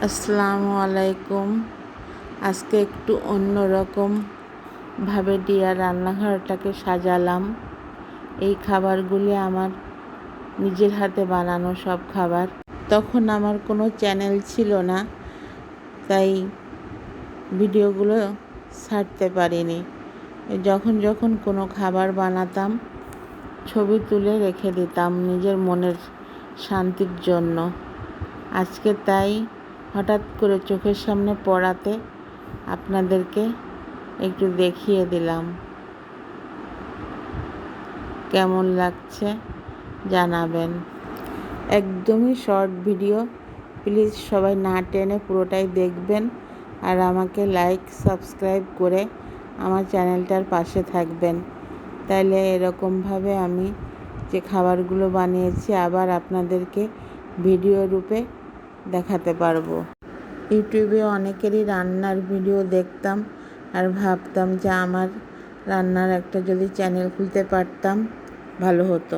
আসসালামু আলাইকুম। আজকে একটু অন্যরকম ভাবে ডিয়ার রান্নাঘরটাকে সাজালাম। এই খাবারগুলি আমার নিজের হাতে বানানো সব খাবার। তখন আমার কোনো চ্যানেল ছিল না, তাই ভিডিওগুলো ছাড়তে পারিনি। যখন যখন কোনো খাবার বানাতাম ছবি তুলে রেখে দিতাম নিজের মনের শান্তির জন্য। আজকে তাই হঠাৎ করে চোখের সামনে পড়াতে আপনাদেরকে একটু দেখিয়ে দিলাম। কেমন লাগছে জানাবেন। একদমই শর্ট ভিডিও, প্লিজ সবাই না টেনে পুরোটাই দেখবেন আর আমাকে লাইক সাবস্ক্রাইব করে আমার চ্যানেলটার পাশে থাকবেন। তাইলে এরকমভাবে আমি যে খাবারগুলো বানিয়েছি আবার আপনাদেরকে ভিডিও রূপে দেখাতে পারবো। ইউটিউবে অনেকেরই রান্নার ভিডিও দেখতাম আর ভাবতাম যে আমার রান্নার একটা যদি চ্যানেল খুলতে পারতাম ভালো হতো।